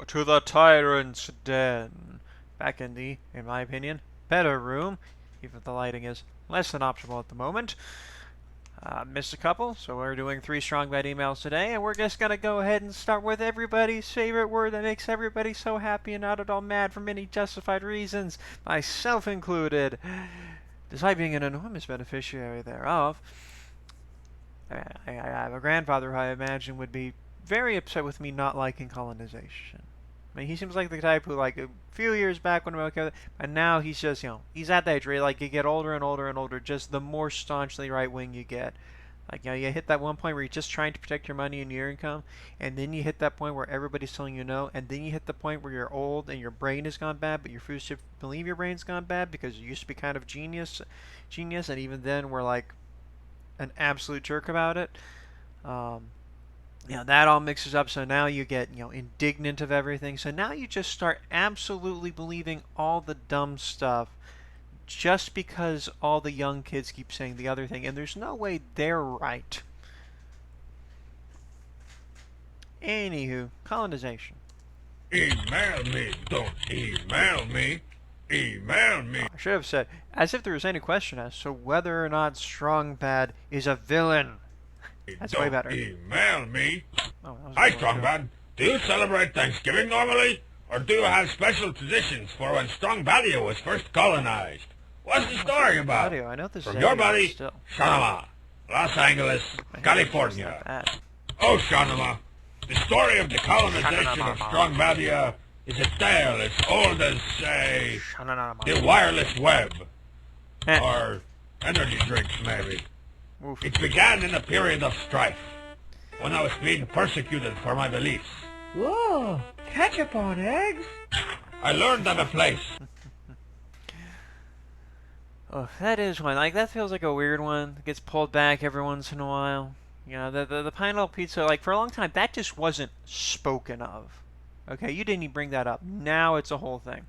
to the Tyrant-Den. Back in the, in my opinion, better room, even if the lighting is less than optimal at the moment. Missed a couple, so we're doing 3 strong bad emails today, and we're just gonna go ahead and start with everybody's favorite word that makes everybody so happy and not at all mad for many justified reasons, myself included. Despite being an enormous beneficiary thereof, I have a grandfather who I imagine would be very upset with me not liking colonization. I mean, he seems like the type who, like, a few years back when we were okay with it, but now he's just, he's at that age where, like, you get older and older and older, just the more staunchly right-wing you get. Like, you hit that one point where you're just trying to protect your money and your income, and then you hit that point where everybody's telling you no, and then you hit the point where you're old and your brain has gone bad, but you refuse to believe your brain's gone bad because you used to be kind of genius, and even then we're, like, an absolute jerk about it. That all mixes up, so now you get, indignant of everything. So now you just start absolutely believing all the dumb stuff just because all the young kids keep saying the other thing, and there's no way they're right. Anywho, colonization. Email me, don't email me. Email me. I should have said, as if there was any question as to whether or not Strong Bad is a villain. That's way better. Email me. Oh, Hi, Strong Bad. Do you celebrate Thanksgiving normally? Or do you have special traditions for when Strong Badia was first colonized? What's the story about? I know this From your buddy, Shanama, Los Angeles, California. Oh, Shanama, the story of the colonization of Strong Badia is a tale as old as, say, the wireless web. Or energy drinks, maybe. Oof. It began in a period of strife, when I was being persecuted for my beliefs. Whoa, ketchup on eggs? I learned of a place. Oh, that is one. Like, that feels like a weird one. It gets pulled back every once in a while. The pineapple pizza, like, for a long time, that just wasn't spoken of. Okay, you didn't even bring that up. Now it's a whole thing.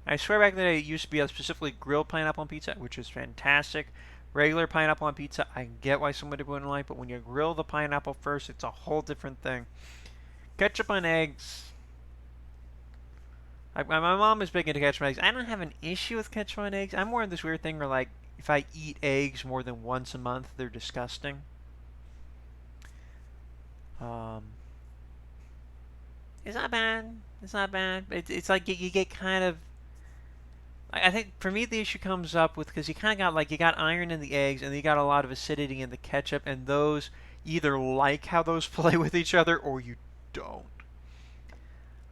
I swear back in the day, it used to be a specifically grilled pineapple on pizza, which is fantastic. Regular pineapple on pizza, I get why somebody wouldn't like, but when you grill the pineapple first, it's a whole different thing. Ketchup on eggs. My mom is big into ketchup on eggs. I don't have an issue with ketchup on eggs. I'm more in this weird thing where, like, if I eat eggs more than once a month, they're disgusting. It's not bad. It's not bad. It's like you get kind of... I think for me the issue comes up with, because you kind of got, like, you got iron in the eggs and you got a lot of acidity in the ketchup, and those either like how those play with each other or you don't.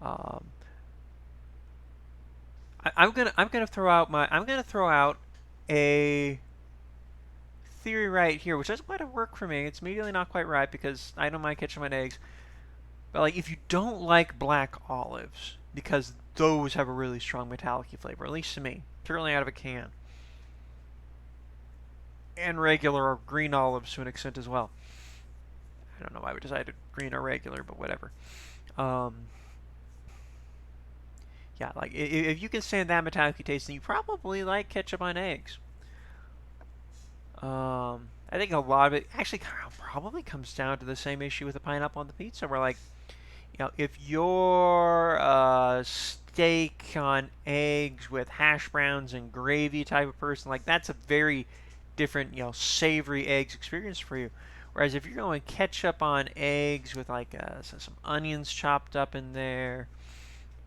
I'm gonna throw out a theory right here, which doesn't quite work for me. It's immediately not quite right because I don't mind ketchup on eggs. But, like, if you don't like black olives, because those have a really strong metallic flavor, at least to me, certainly out of a can, and regular or green olives to an extent as well. I don't know why we decided green or regular, but whatever. Yeah, like, if you can stand that metallic taste, then you probably like ketchup on eggs. I think a lot of it actually probably comes down to the same issue with the pineapple on the pizza, where, like, if you're steak on eggs with hash browns and gravy type of person, like, that's a very different, savory eggs experience for you. Whereas if you're going ketchup on eggs with, like, some onions chopped up in there,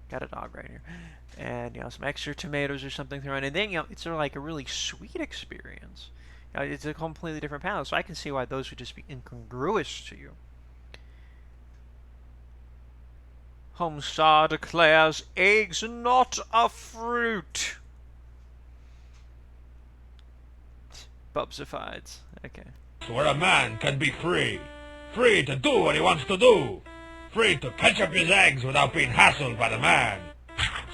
got a dog right here, and, some extra tomatoes or something thrown in, and then, it's sort of like a really sweet experience. It's a completely different palate, so I can see why those would just be incongruous to you. Homestar declares eggs not a fruit. Bubsifieds. Okay. Where a man can be free. Free to do what he wants to do. Free to catch up his eggs without being hassled by the man.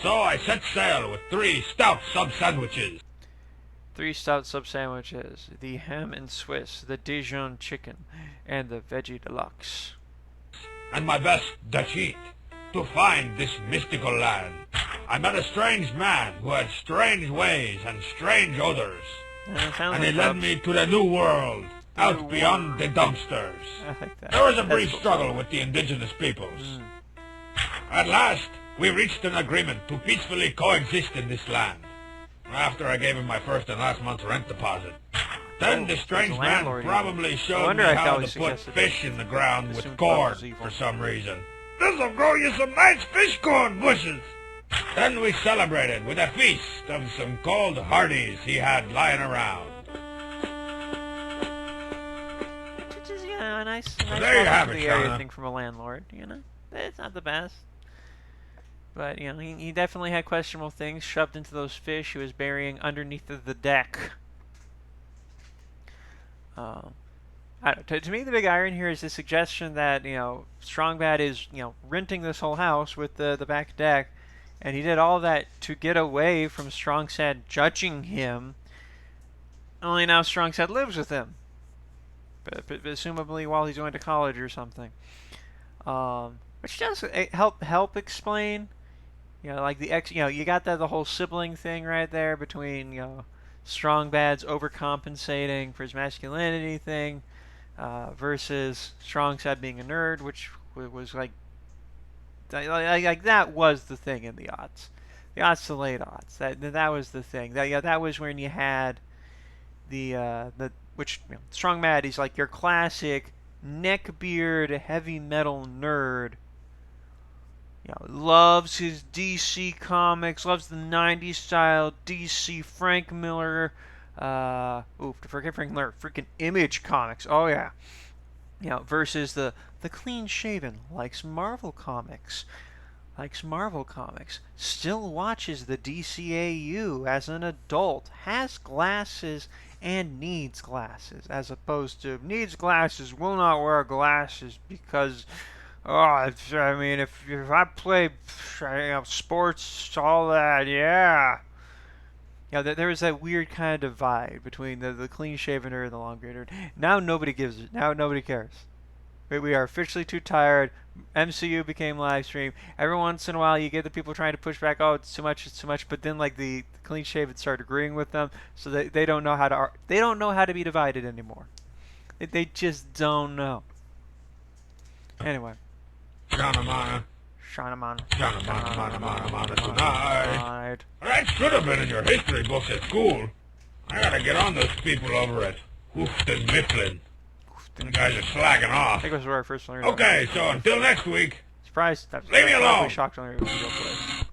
So I set sail with 3 stout sub-sandwiches. 3 stout sub-sandwiches. The ham and Swiss, the Dijon chicken, and the veggie deluxe. And my best Dutch eat. To find this mystical land. I met a strange man who had strange ways and strange odors. And he led me to the new world, out beyond the dumpsters. I like that. There was a brief struggle with the indigenous peoples. At last, we reached an agreement to peacefully coexist in this land. After I gave him my first and last month's rent deposit. Then the strange man probably showed me how to put fish in the ground with corn for some reason. This'll grow you some nice fish corn bushes. Then we celebrated with a feast of some cold hearties he had lying around. Which is, you know, a nice there you have it, the area Shauna. thing from a landlord, you know? It's not the best. But, you know, he definitely had questionable things shoved into those fish he was burying underneath of the deck. To me, the big irony here is the suggestion that, you know, Strong Bad is, you know, renting this whole house with the back deck, and he did all that to get away from Strong Sad judging him. Only now Strong Sad lives with him, presumably while he's going to college or something. Which does help explain, you know, like you know, you got the whole sibling thing right there between, you know, Strong Bad's overcompensating for his masculinity thing, versus Strong Sad being a nerd, which was like that was the thing in the aughts. The aughts to late aughts. That was the thing. That was when you had the which, you know, Strong Mad, he's like your classic neckbeard heavy metal nerd. You know, loves his DC comics, loves the 90s style DC Frank Miller, forget Frank Miller, freaking Image comics. Oh yeah. You know, versus the clean shaven, likes Marvel comics. Still watches the DCAU as an adult, has glasses and needs glasses, as opposed to needs glasses, will not wear glasses because, I mean, if I play, you know, sports, all that, yeah. Yeah, there was that weird kind of divide between the clean-shaven nerd and the long-bearded nerd. Now nobody gives it. Now nobody cares. We are officially too tired. MCU became live stream. Every once in a while, you get the people trying to push back. Oh, it's too much. But then, like, the clean-shaven start agreeing with them, so they don't know how to. They don't know how to be divided anymore. They just don't know. Anyway. Shauna tonight. That should have been in your history books at school. I gotta get on those people over at Hoofed and Mifflin. The guys are slacking off. I think it was where I first learned. Okay, so until next week. Surprised. Leave me alone. Shocked on real place.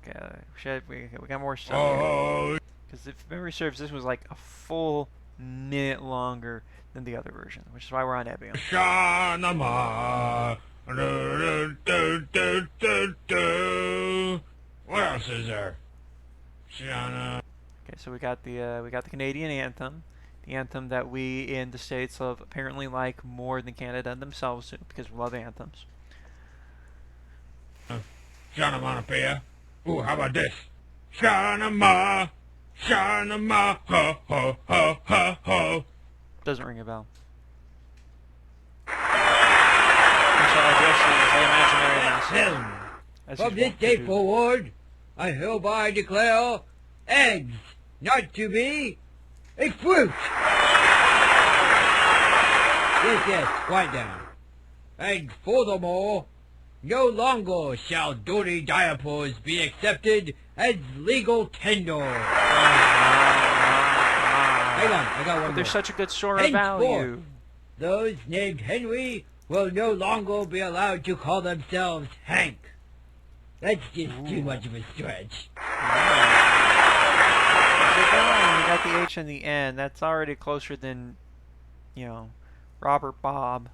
Okay, we got more stuff. Oh. Because if memory serves, this was like a full minute longer than the other version, which is why we're on Ebium. Shanama. What else is there? Shana. Okay, so we got the Canadian anthem, the anthem that we in the States of apparently like more than Canada themselves do, because we love anthems. Shanamanapea. Ooh, how about this? Shanama, Shanama, ho ho ho ho ho. Doesn't ring a bell. From this day forward, I hereby declare eggs not to be a fruit. Yes, quiet down. And furthermore, no longer shall dirty diapers be accepted as legal tender. Hang on, I got one more. There's such a good store of value. Those named Henry will no longer be allowed to call themselves Hank. That's just too much of a stretch. You got the H in the end. That's already closer than, you know, Robert Bob.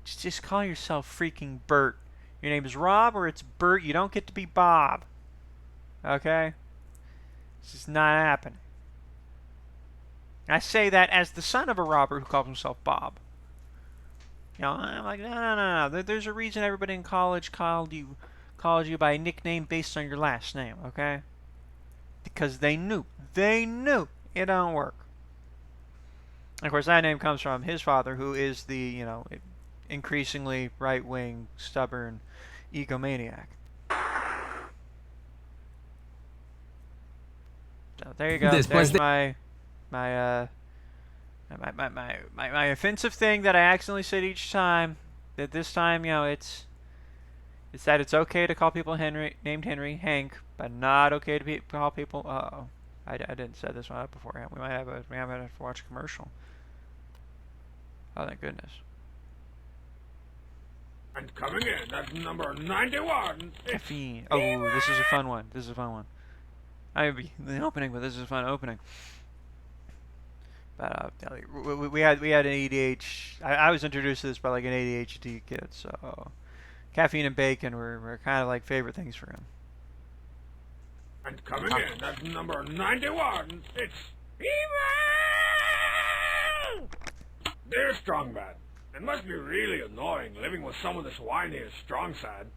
Just call yourself freaking Bert. Your name is Rob or it's Bert. You don't get to be Bob. Okay? It's just not happening. I say that as the son of a Robert who calls himself Bob. You know, I'm like, no. There's a reason everybody in college called you by a nickname based on your last name, okay? Because they knew it don't work. And of course, that name comes from his father, who is the, you know, increasingly right-wing, stubborn egomaniac. So there you go. There's my offensive thing that I accidentally said each time. That this time, you know, it's is that it's okay to call people named Henry, Hank, but not okay to call people. Uh-oh, I didn't set this one up beforehand. We might have to watch a commercial. Oh, thank goodness. And coming in at number 91, Caffeine. Oh, this is a fun one. I would be the opening, but this is a fun opening. But we had an ADHD. I was introduced to this by like an ADHD kid, so caffeine and bacon were kind of like favorite things for him. And coming in at number 91, it's Evil! Dear Strongman, it must be really annoying living with someone as whiny as Strongsad.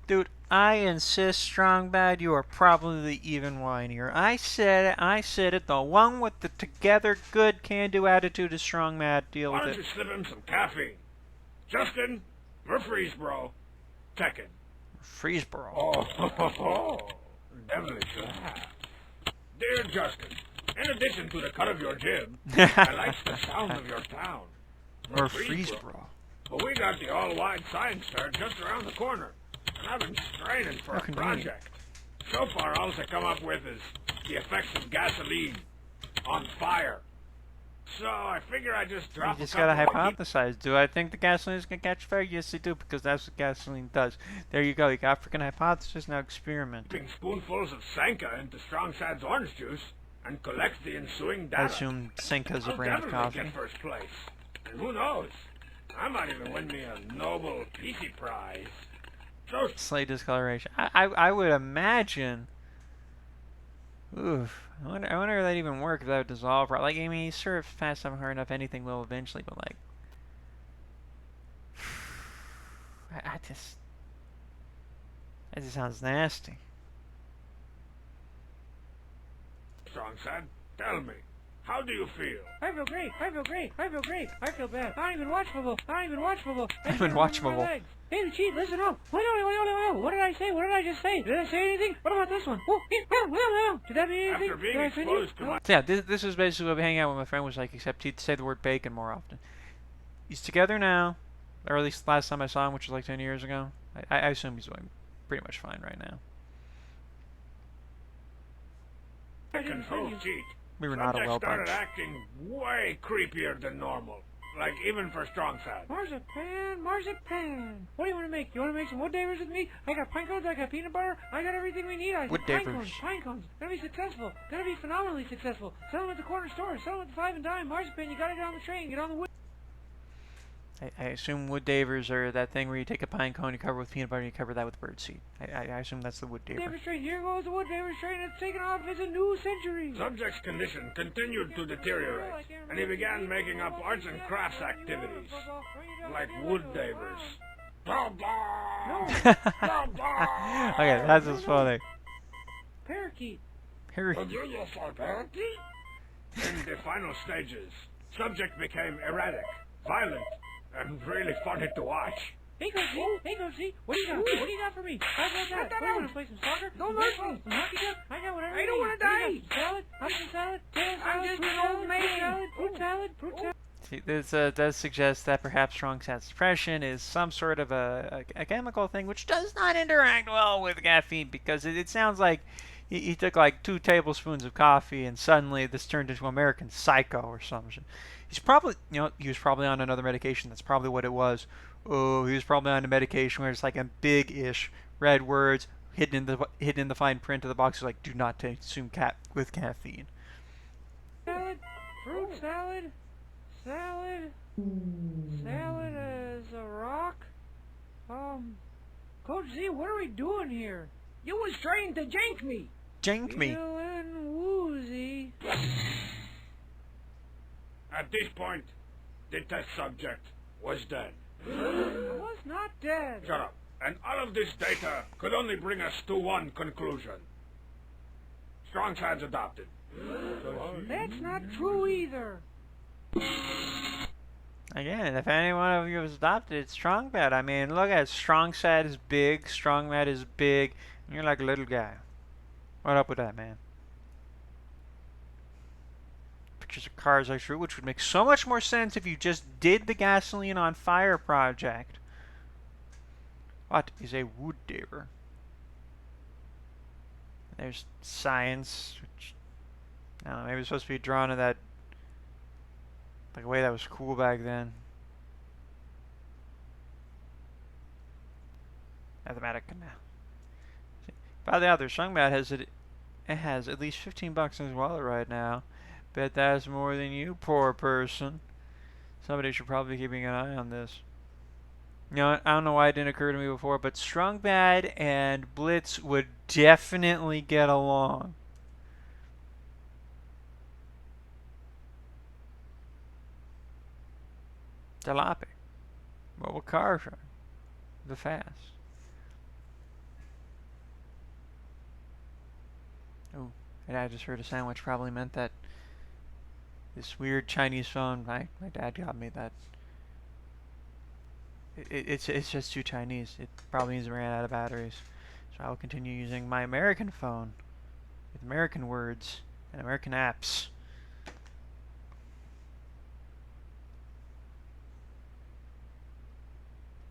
Dude, I insist, Strong Bad, you are probably the even whinier. I said it. The one with the together good can-do attitude is Strong Mad. Deal with it. Why don't you slip him some caffeine? Justin, we're freeze, bro. Tekken. Freeze, bro. Oh, devilish laugh. Dear Justin, in addition to the cut of your jib, I like the sound of your town. Or freeze, bro. But we got the all-wide science fair just around the corner. And I've been straining for a project. So far, all I come up with is the effects of gasoline on fire. So I figure I just drop. You just gotta hypothesize. Do I think the gasoline is gonna catch fire? Yes, I do, because that's what gasoline does. There you go. You got a freaking hypothesis. Now experiment. Dipping spoonfuls of Sanka into Strongsad's orange juice and collect the ensuing data. I assume Senka's a brand of coffee. Get first place. And who knows? I might even win me a Nobel Peace Prize. Slight discoloration. I would imagine. Oof. I wonder if that even work, if that would dissolve. Like, I mean, sure, if fast enough, hard enough, anything will eventually, but like. That just sounds nasty. Strongsad, tell me, how do you feel? I feel great. I feel great. I feel great. I feel bad. I don't even watchable. I don't even watchable. I don't even watchable. Hey, the cheat, listen up. What did I say? What did I just say? Did I say anything? What about this one? Did that mean anything? After being exposed to my... So yeah, this was basically what hanging out with my friend was like, except he'd say the word bacon more often. He's together now, or at least last time I saw him, which was like 10 years ago. I assume he's doing pretty much fine right now. Control cheat. We were not a well bunch. Started acting way creepier than normal. Like, even for Strongsad. Marzipan. What do you want to make? You want to make some wood davers with me? I got pine cones, I got peanut butter, I got everything we need. Wood davers. Pine cones. Gonna be successful. Gonna be phenomenally successful. Sell them at the corner store. Sell them at the 5 and dime. Marzipan, you gotta get on the train. Get on the wood. I assume wood davers are that thing where you take a pine cone, you cover it with peanut butter, and you cover that with birdseed. I assume that's the wood daver. Davers train. Here goes the wood davers train. It's taken off. It's a new century. Subject's condition continued to deteriorate, and he began making up arts and crafts activities, like wood davers. Okay, that's just funny. Parakeet. In the final stages, subject became erratic, violent, and really funny to watch. Hey, Coach, what do you got? What do you got for me? How about that? What, you want to play some soccer? Don't mercy. Some hockey duck? I got whatever. I don't want to die. Salad? Hot salad? I'm just an old man. Fruit salad? See, this does suggest that perhaps Strongsad's depression is some sort of a chemical thing which does not interact well with caffeine, because it sounds like he took like 2 tablespoons of coffee and suddenly this turned into American Psycho or something. He's probably, he was probably on another medication. That's probably what it was. Oh, he was probably on a medication where it's like a big-ish red words hidden in the fine print of the box. It's like, do not consume with caffeine. Salad, fruit salad, salad as a rock. Coach Z, what are we doing here? You was trying to jank me. Jank me. Feeling woozy. At this point, the test subject was dead. I was not dead. Shut up. And all of this data could only bring us to one conclusion. Strongsad's adopted. That's not true either. Again, if any one of you is adopted, it's Strongbad. I mean, look at it. Strongsad is big, Strongbad is big, and you're like a little guy. What up with that, man? Pictures of cars are true, which would make so much more sense if you just did the gasoline on fire project. What is a wood deer? There's science, which I don't know, maybe it's supposed to be drawn in that like a way that was cool back then. Mathematica now. By the other, Strongbat has it has at least $15 in his wallet right now. Bet that's more than you, poor person. Somebody should probably be keeping an eye on this. You know, I don't know why it didn't occur to me before, but Strongbad and Blitz would definitely get along. Jalopy. Mobile car shark. The fast. Oh, and I just heard a sound which probably meant that this weird Chinese phone, my dad got me that. It's just too Chinese. It probably means it ran out of batteries. So I will continue using my American phone with American words and American apps.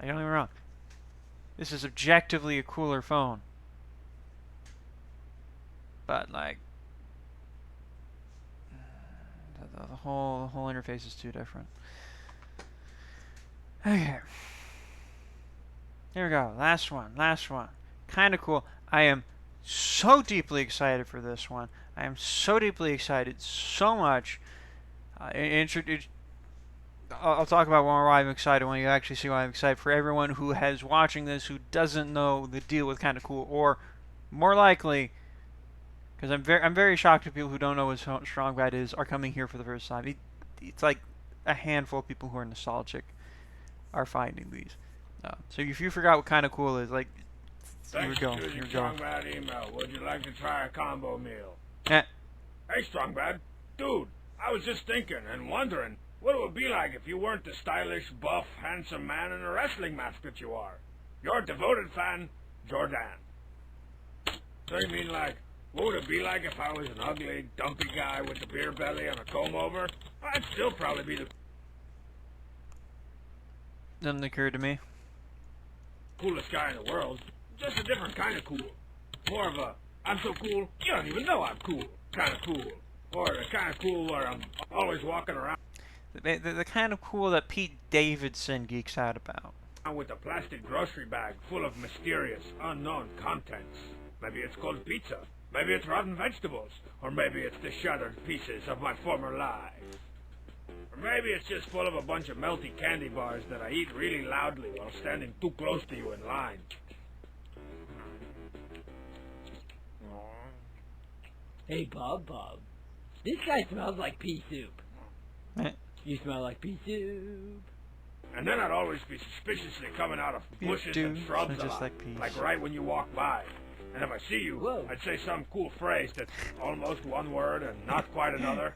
Don't get me wrong. This is objectively a cooler phone. But like the whole interface is too different. Okay. Here we go. Last one. Kind of cool. I am so deeply excited for this one. I am so deeply excited. So much. I'll talk about why I'm excited when you actually see why I'm excited. For everyone who has watching this who doesn't know the deal with kind of cool, or more likely, because I'm very shocked at people who don't know what Strongbad is are coming here for the first time. It's like a handful of people who are nostalgic are finding these. So if you forgot what kind of cool is, like, here we go. Here we go. Strongbad email. Would you like to try a combo meal? Eh. Hey, Strongbad. Dude, I was just thinking and wondering what it would be like if you weren't the stylish, buff, handsome man in a wrestling match that you are. Your devoted fan, Jordan. So you mean like, what would it be like if I was an ugly, dumpy guy with a beer belly and a comb over? I'd still probably be the Doesn't occur to me. coolest guy in the world. Just a different kind of cool. More of a, I'm so cool, you don't even know I'm cool kind of cool. Or the kind of cool where I'm always walking around The kind of cool that Pete Davidson geeks out about. with a plastic grocery bag full of mysterious, unknown contents. Maybe it's cold pizza. Maybe it's rotten vegetables. Or maybe it's the shattered pieces of my former life. Or maybe it's just full of a bunch of melty candy bars that I eat really loudly while standing too close to you in line. Hey, Bob. This guy smells like pea soup. Eh. You smell like pea soup. And then I'd always be suspiciously coming out of bushes and shrubs a just lot, like peas. like right when you walk by. And if I see you, Whoa. I'd say some cool phrase that's almost one word and not quite another.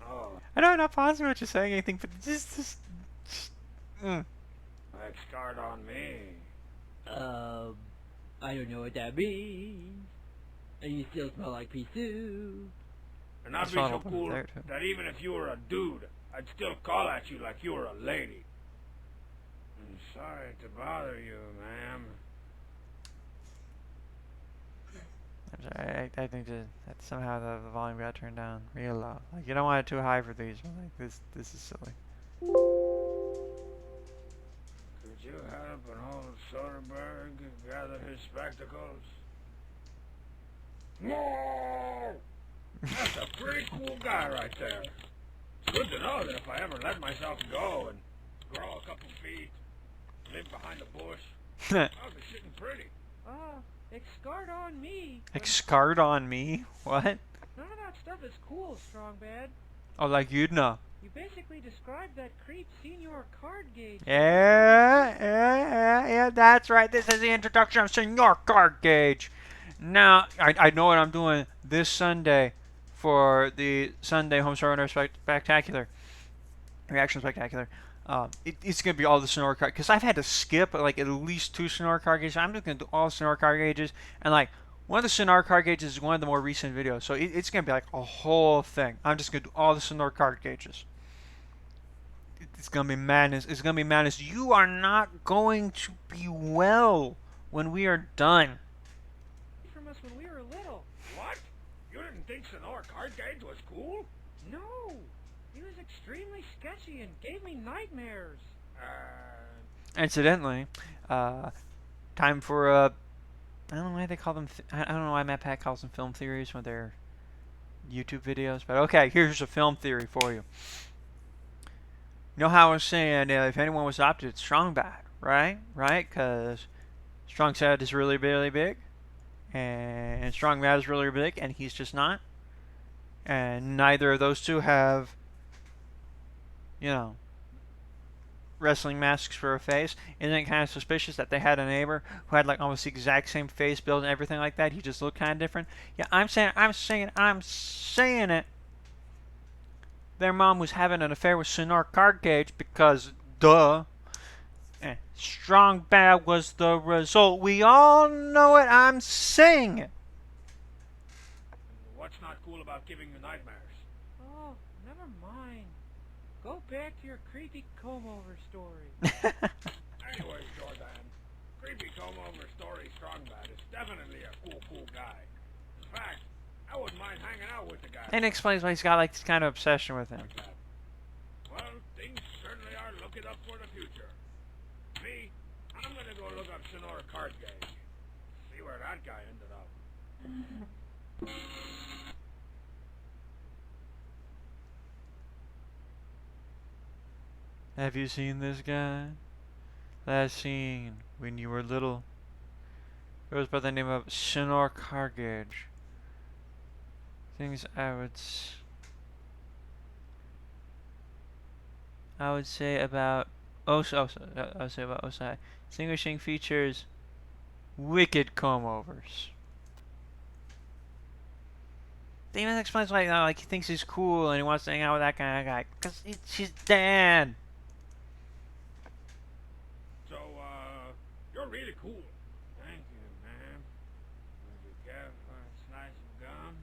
Oh, I know I'm not positive what you're saying anything, but just like scarred on me. I don't know what that means. And you still smell like pea soup. And I'd That's be not so open cool there, too. that even if you were a dude, I'd still call at you like you were a lady. I'm sorry to bother you, ma'am. I'm sorry, I think that somehow the volume got turned down real low. Like, you don't want it too high for these, but like this is silly. Could you help an old Soderbergh gather his spectacles? No! That's a pretty cool guy right there. It's good to know that if I ever let myself go and grow a couple feet, live behind a bush, I'll be sitting pretty. It's scarred on me. Like scarred on me? What? None of that stuff is cool, Strongbad. Oh, like you'd know. You basically described that creep Senor Cardgage. Yeah, that's right. This is the introduction of Senor Cardgage. Now, I know what I'm doing this Sunday for the Sunday Home Store Owner Spectacular. Reaction Spectacular. It's going to be all the Senor Card, because I've had to skip like at least 2 Senor Cardgages. I'm just going to do all Senor Cardgages, and like one of the Senor Cardgages is one of the more recent videos, so it's going to be like a whole thing. I'm just going to do all the Senor Cardgages. It's gonna be madness. It's gonna be madness. You are not going to be well when we are done. From us when we were little. What? You didn't think Senor Cardgage was cool? No, he was extremely sketchy and gave me nightmares. Incidentally, time for I don't know why they call them. I don't know why Matt Pat calls them film theories when they're YouTube videos. But okay, here's a film theory for you. You know how I was saying if anyone was adopted, it's strong bad, right? Right? Because strong sad is really, really big, and strong bad is really big, and he's just not. And neither of those two have, you know, wrestling masks for a face. Isn't it kind of suspicious that they had a neighbor who had like almost the exact same face build and everything like that? He just looked kind of different. Yeah, I'm saying it. Their mom was having an affair with Senor Cardgage because, duh. Strong bad was the result. We all know it. I'm saying it. What's not cool about giving you nightmares? Oh, never mind. Go back to your creepy comb-over story. Anyways, Jordan, creepy comb-over story Strongbad is definitely a cool guy. In fact, I wouldn't mind hanging out with the guy. And it explains why he's got like this kind of obsession with him. Like that. Well, things certainly are looking up for the future. Me, I'm gonna go look up Senor Cardgage. See where that guy ended up. Have you seen this guy? Last seen when you were little. Goes by the name of Senor Cardgage. Things I would say about Osai. Distinguishing features: wicked comb-overs. They even explains why like he thinks he's cool and he wants to hang out with that kind of guy. Cause he's dead. So, you're really cool. Thank you, man. Would you care for a slice of gum?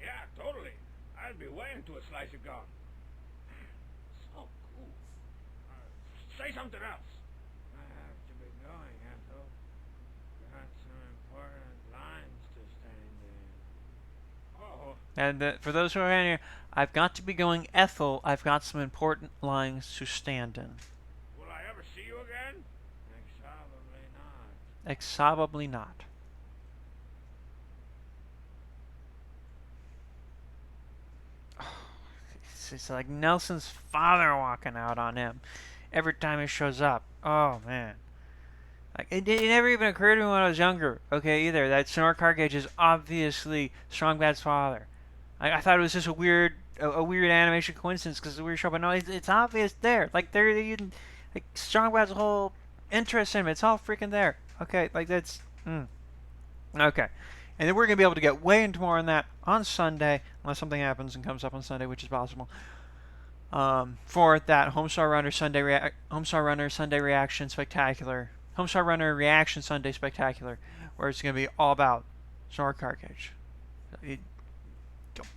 Yeah, totally. I'd be way into a slice of gum. So cool. Say something else. I have to be going, Ethel. Got some important lines to stand in. Oh. And for those who are in here, I've got to be going, Ethel. I've got some important lines to stand in. Will I ever see you again? Probably not. Exobably not. It's like Nelson's father walking out on him every time he shows up. Oh man, like it never even occurred to me when I was younger. Okay, either that Senor Cardgage is obviously Strongbad's father. I thought it was just a weird animation coincidence because it's a weird show, but no, it's obvious there. Like like Strongbad's whole interest in him. It's all freaking there. Okay, like that's okay. And then we're going to be able to get way into more on that on Sunday, unless something happens and comes up on Sunday, which is possible. For that Homestar Runner Sunday Reaction Spectacular, Homestar Runner Reaction Sunday Spectacular, where it's going to be all about Senor Cardgage.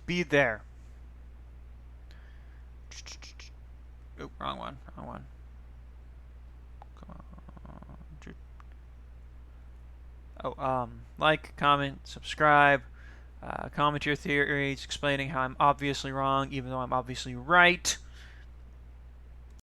Be there. Oh, wrong one. Come on. Oh, like, comment, subscribe, comment your theories, explaining how I'm obviously wrong, even though I'm obviously right.